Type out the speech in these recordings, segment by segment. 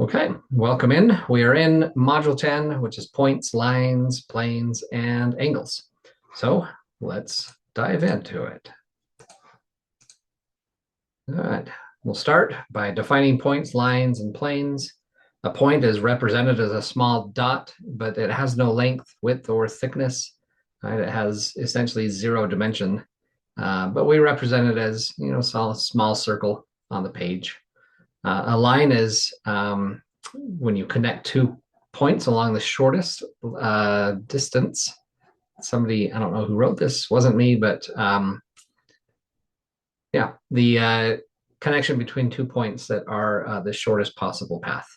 Okay, welcome in. We are in Module 10, which is points, lines, planes, and angles. So let's dive into it. All right, we'll start by defining points, lines, and planes. A point is represented as a small dot, but it has no length, width, or thickness. Right? It has essentially zero dimension, but we represent it as, small circle on the page. A line is when you connect two points along the shortest distance. Somebody, I don't know who wrote this, wasn't me, but yeah, the connection between 2 points that are the shortest possible path.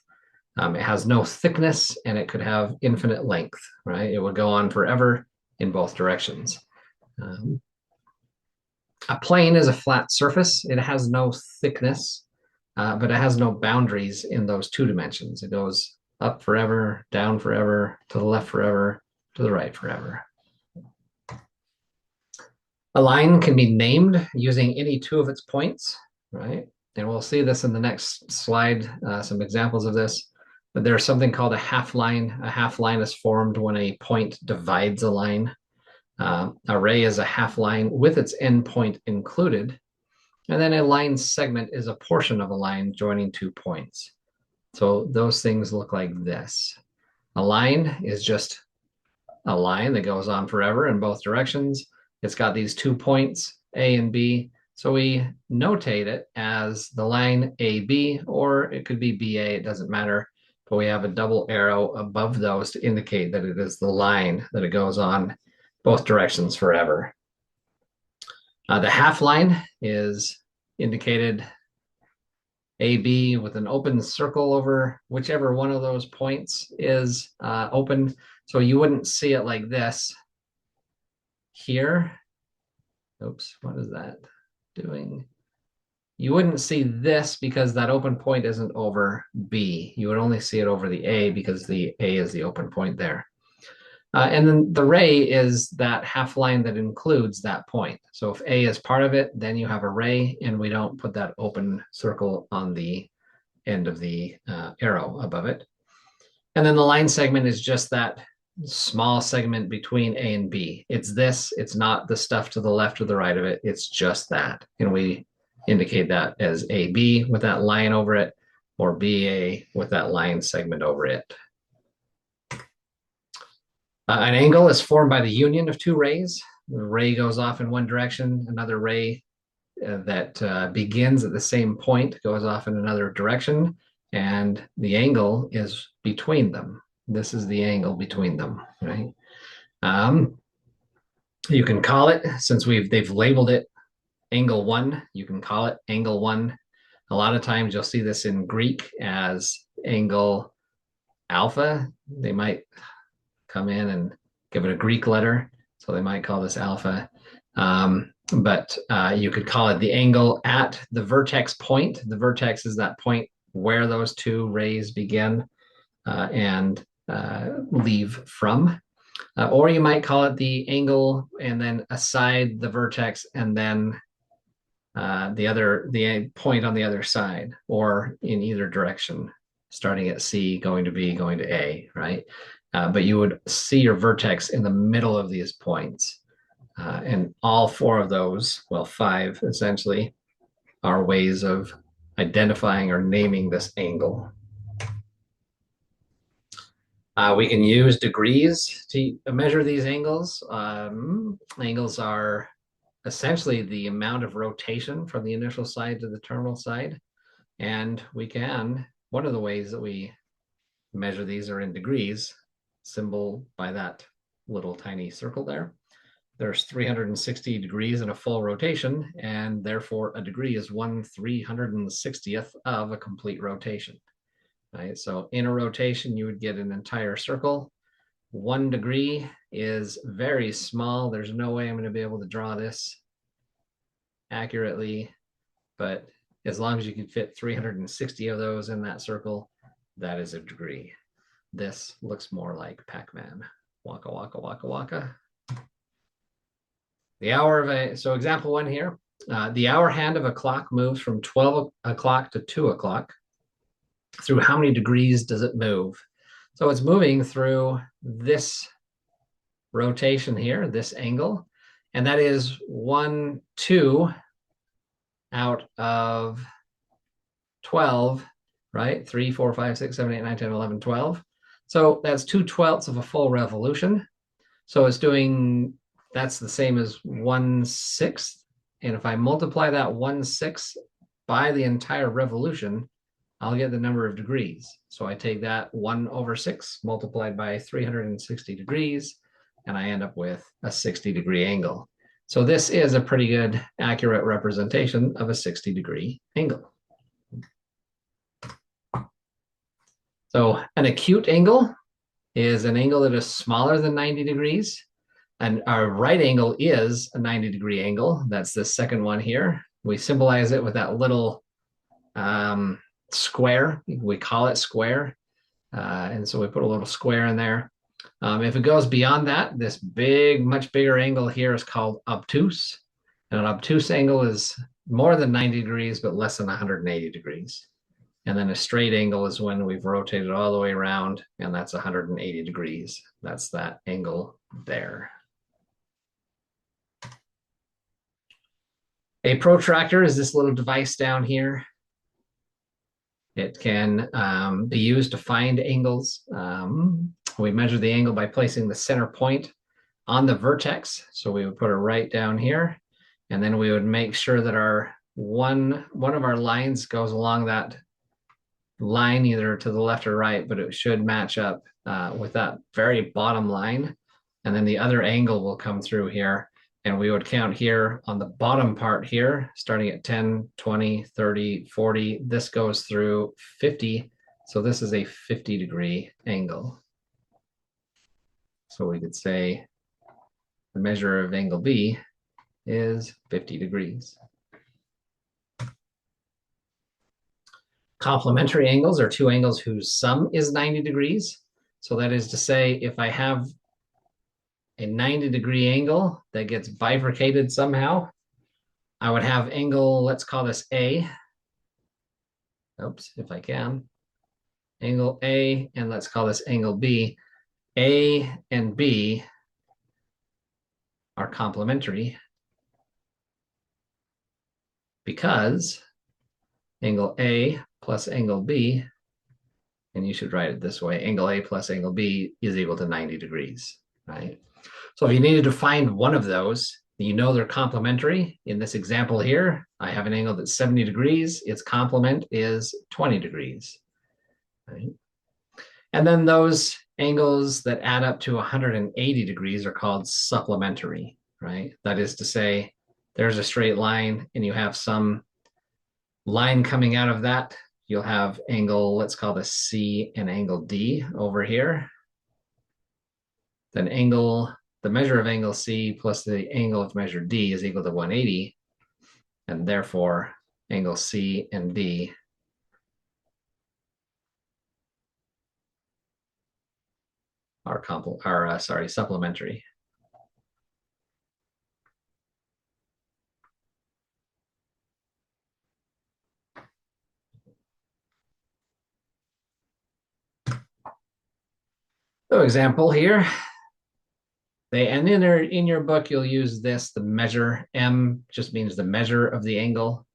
It has no thickness and it could have infinite length, right? It would go on forever in both directions. Um, a plane is a flat surface. It has no thickness, but it has no boundaries in those two dimensions. It goes up forever, down forever, to the left forever, to the right forever. A line can be named using any two of its points, right? And we'll see this in the next slide, some examples of this. But there's something called a half line. A half line is formed when a point divides a line. A ray is a half line with its endpoint included. And then a line segment is a portion of a line joining 2 points. So those things look like this. A line is just a line that goes on forever in both directions. It's got these 2 points, A and B. So we notate it as the line AB, or it could be BA, it doesn't matter. But we have a double arrow above those to indicate that it is the line that it goes on both directions forever. The half line is indicated AB with an open circle over whichever one of those points is open. So you wouldn't see it like this here. Oops, what is that doing? You wouldn't see this because that open point isn't over B. You would only see it over the A because the A is the open point there. And then the ray is that half line that includes that point. So if A is part of it, then you have a ray, and we don't put that open circle on the end of the arrow above it. And then the line segment is just that small segment between A and B. It's this, it's not the stuff to the left or the right of it, it's just that. And we indicate that as AB with that line over it, or BA with that line segment over it. An angle is formed by the union of two rays. The ray goes off in one direction, another ray that begins at the same point goes off in another direction, and the angle is between them. This is the angle between them, right? You can call it, since they've labeled it angle one, you can call it angle one. A lot of times you'll see this in Greek as angle alpha. They might come in and give it a Greek letter. So they might call this alpha. But you could call it the angle at the vertex point. The vertex is that point where those two rays begin and leave from. Or you might call it the angle and then aside the vertex and then the point on the other side, or in either direction, starting at C, going to B, going to A, right? But you would see your vertex in the middle of these points. And all four of those, well, five essentially, are ways of identifying or naming this angle. We can use degrees to measure these angles. Angles are essentially the amount of rotation from the initial side to the terminal side. And one of the ways that we measure these are in degrees, symbol by that little tiny circle there. There's 360 degrees in a full rotation, and therefore a degree is 1/360th of a complete rotation. Right? So in a rotation, you would get an entire circle. 1 degree is very small. There's no way I'm going to be able to draw this accurately, but as long as you can fit 360 of those in that circle, that is a degree. This looks more like Pac-Man. Waka, waka, waka, waka. The hour of so example one here, the hour hand of a clock moves from 12 o'clock to 2 o'clock. through how many degrees does it move? So it's moving through this rotation here, this angle, and that is 1, 2 out of 12, right? 3, 4, 5, 6, 7, 8, 9, 10, 11, 12. So that's 2/12 of a full revolution. So it's doing, that's the same as 1/6. And if I multiply that 1/6 by the entire revolution, I'll get the number of degrees. So I take that 1/6 multiplied by 360 degrees, and I end up with a 60-degree angle. So this is a pretty good, accurate representation of a 60-degree angle. So an acute angle is an angle that is smaller than 90 degrees. And our right angle is a 90-degree angle. That's the second one here. We symbolize it with that little square. We call it square. And so we put a little square in there. If it goes beyond that, this big, much bigger angle here is called obtuse. And an obtuse angle is more than 90 degrees, but less than 180 degrees. And then a straight angle is when we've rotated all the way around, and that's 180 degrees. That's that angle there. A protractor is this little device down here. It can be used to find angles. We measure the angle by placing the center point on the vertex. So we would put it right down here, and then we would make sure that our one of our lines goes along that line either to the left or right, but it should match up with that very bottom line. And then the other angle will come through here. And we would count here on the bottom part here, starting at 10, 20, 30, 40. This goes through 50. So this is a 50-degree angle. So we could say the measure of angle B is 50 degrees. Complementary angles are two angles whose sum is 90 degrees. So that is to say, if I have a 90-degree angle that gets bifurcated somehow, I would have angle, let's call this A. Oops, if I can. Angle A, and let's call this angle B. A and B are complementary because angle A plus angle B, and you should write it this way, angle A plus angle B is equal to 90 degrees, right? So if you needed to find one of those, you know they're complementary. In this example here, I have an angle that's 70 degrees. Its complement is 20 degrees, right? And then those angles that add up to 180 degrees are called supplementary, right? That is to say, there's a straight line and you have some line coming out of that. You'll have angle, let's call this C and angle D over here. Then angle, the measure of angle C plus the angle of measure D is equal to 180. And therefore, angle C and D are supplementary. So example here, and in your book, you'll use this, the measure. M just means the measure of the angle.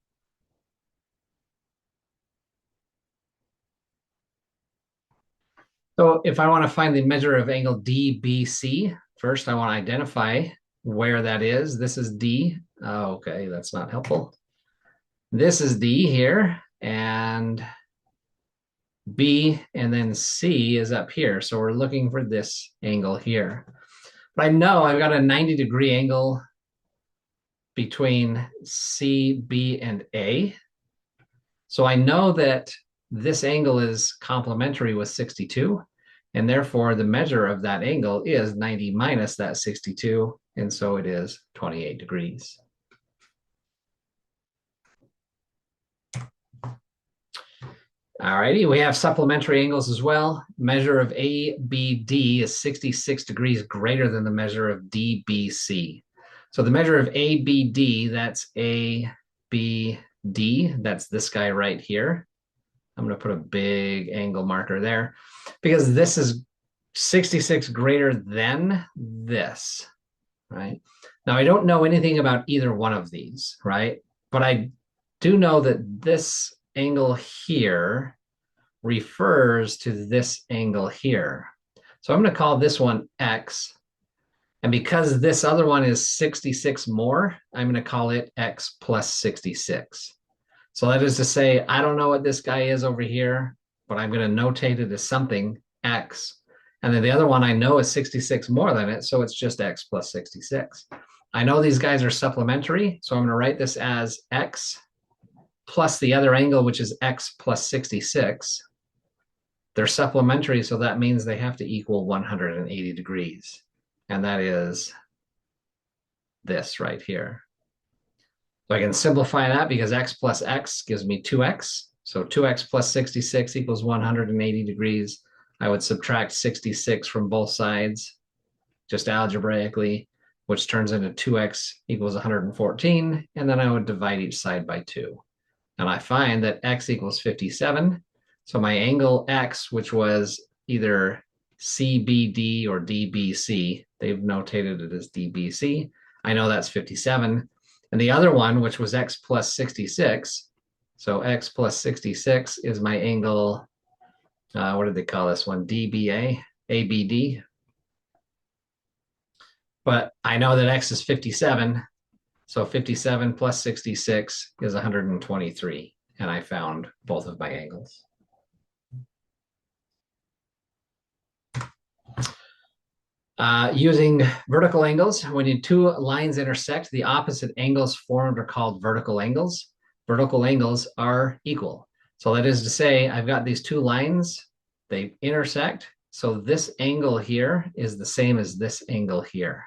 So if I want to find the measure of angle DBC, first I want to identify where that is. This is D. Oh, okay, that's not helpful. This is D here, and B and then C is up here. So we're looking for this angle here. But I know I've got a 90-degree angle between C, B, and A. So I know that this angle is complementary with 62, and therefore the measure of that angle is 90 minus that 62, and so it is 28 degrees. Alrighty, we have supplementary angles as well. Measure of ABD is 66 degrees greater than the measure of DBC. So the measure of ABD, that's ABD, that's this guy right here. I'm going to put a big angle marker there because this is 66 greater than this, right? Now, I don't know anything about either one of these, right? But I do know that this angle here refers to this angle here. So I'm going to call this one X. And because this other one is 66 more, I'm going to call it X plus 66. So that is to say, I don't know what this guy is over here, but I'm going to notate it as something X. And then the other one I know is 66 more than it, so it's just X plus 66. I know these guys are supplementary, so I'm going to write this as X plus the other angle, which is X plus 66. They're supplementary, so that means they have to equal 180 degrees. And that is this right here. So I can simplify that because X plus X gives me 2X. So 2X plus 66 equals 180 degrees. I would subtract 66 from both sides, just algebraically, which turns into 2X equals 114. And then I would divide each side by 2. And I find that X equals 57. So my angle X, which was either CBD or DBC, they've notated it as DBC. I know that's 57. And the other one, which was X plus 66, so X plus 66 is my angle, what did they call this one? DBA, ABD. But I know that X is 57, so 57 plus 66 is 123, and I found both of my angles. Using vertical angles, when two lines intersect, the opposite angles formed are called vertical angles. Vertical angles are equal. So that is to say, I've got these two lines, they intersect. So this angle here is the same as this angle here.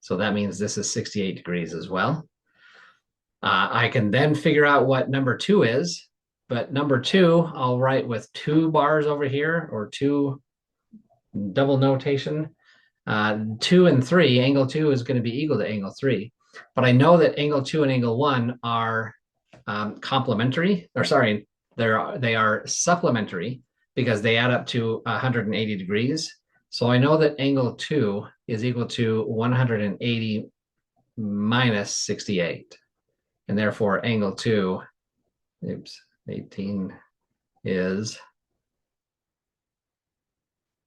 So that means this is 68 degrees as well. I can then figure out what number 2 is, but number 2, I'll write with 2 bars over here, or 2 double notation. 2 and 3, angle 2 is going to be equal to angle 3. But I know that angle 2 and angle 1 are complementary, or sorry, they are supplementary because they add up to 180 degrees. So I know that angle 2 is equal to 180 minus 68. And therefore angle 2, 18 is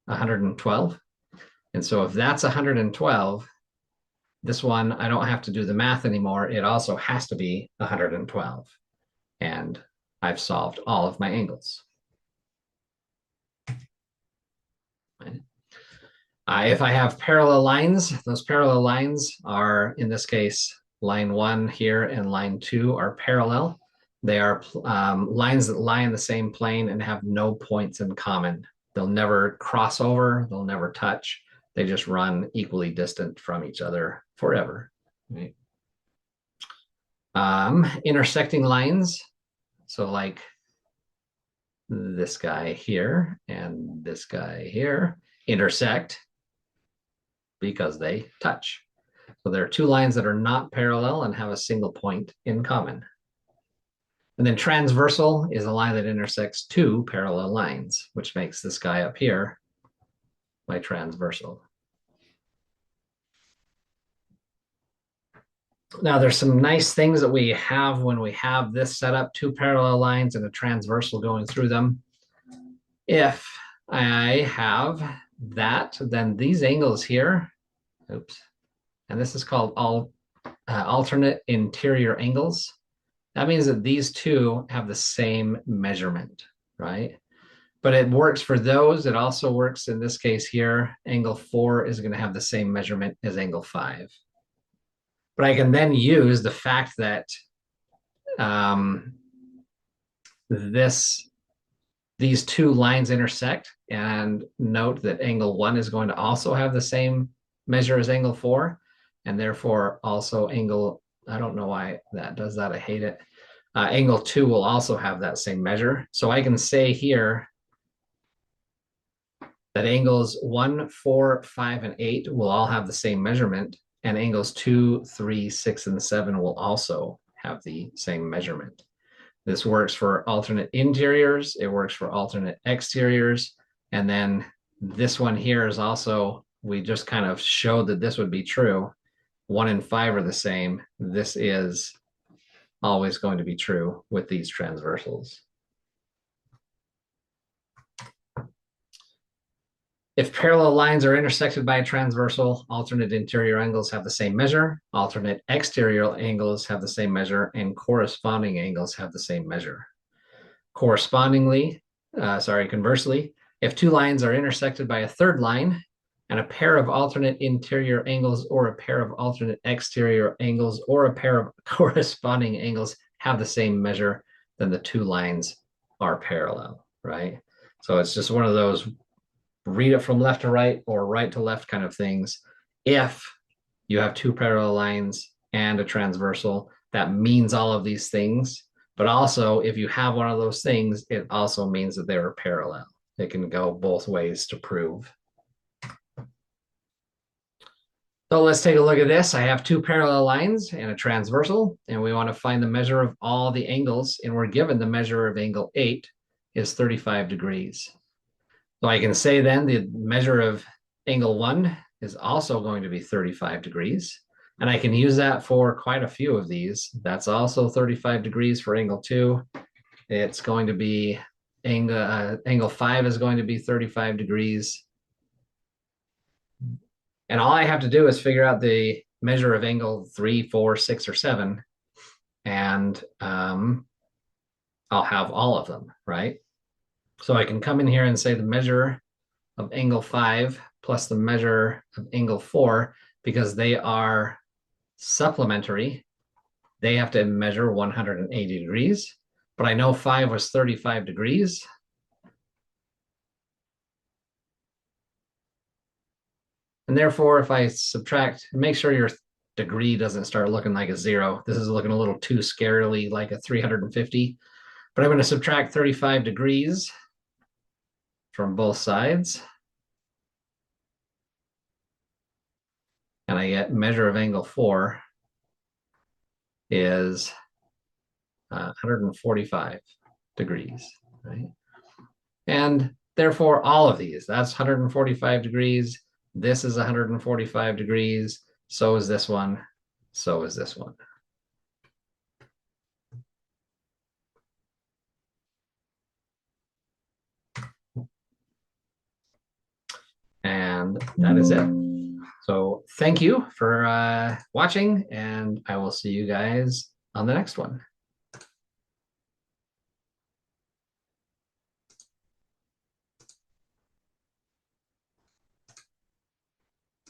112. And so if that's 112, this one, I don't have to do the math anymore. It also has to be 112. And I've solved all of my angles. Right. If I have parallel lines, those parallel lines are, in this case, line 1 here and line 2 are parallel. They are lines that lie in the same plane and have no points in common. They'll never cross over, they'll never touch. They just run equally distant from each other forever. Right? Intersecting lines, so like this guy here and this guy here intersect because they touch. So there are two lines that are not parallel and have a single point in common. And then transversal is a line that intersects two parallel lines, which makes this guy up here my transversal. Now there's some nice things that we have when we have this set up, two parallel lines and a transversal going through them. If I have that, then these angles here, oops, and this is called alternate interior angles. That means that these two have the same measurement, right? But it works for those. It also works in this case here. Angle 4 is going to have the same measurement as angle 5. But I can then use the fact that these two lines intersect, and note that angle 1 is going to also have the same measure as angle 4, and therefore also angle, I don't know why that does that, I hate it. Angle 2 will also have that same measure. So I can say here that angles 1, 4, 5, and 8 will all have the same measurement, and angles 2, 3, 6, and 7 will also have the same measurement. This works for alternate interiors. It works for alternate exteriors. And then this one here is also, we just kind of showed that this would be true. 1 and 5 are the same. This is always going to be true with these transversals. If parallel lines are intersected by a transversal, alternate interior angles have the same measure, alternate exterior angles have the same measure, and corresponding angles have the same measure. Conversely, if two lines are intersected by a third line and a pair of alternate interior angles or a pair of alternate exterior angles or a pair of corresponding angles have the same measure, then the two lines are parallel, right? So it's just one of those read it from left to right or right to left kind of things. If you have two parallel lines and a transversal, that means all of these things. But also, if you have one of those things, it also means that they are parallel. It can go both ways to prove. So let's take a look at this. I have two parallel lines and a transversal, and we want to find the measure of all the angles, and we're given the measure of angle 8 is 35 degrees. So I can say then the measure of angle 1 is also going to be 35 degrees. And I can use that for quite a few of these. That's also 35 degrees for angle 2. It's going to be angle 5 is going to be 35 degrees. And all I have to do is figure out the measure of angle 3, 4, 6, or 7. And I'll have all of them, right? So I can come in here and say the measure of angle 5 plus the measure of angle 4, because they are supplementary. They have to measure 180 degrees, but I know 5 was 35 degrees. And therefore, if I subtract, make sure your degree doesn't start looking like a 0. This is looking a little too scarily like a 350. But I'm going to subtract 35 degrees from both sides. And I get measure of angle 4 is 145 degrees, right? And therefore, all of these, that's 145 degrees. This is 145 degrees. So is this one. So is this one. And that is it. So thank you for watching, and I will see you guys on the next one.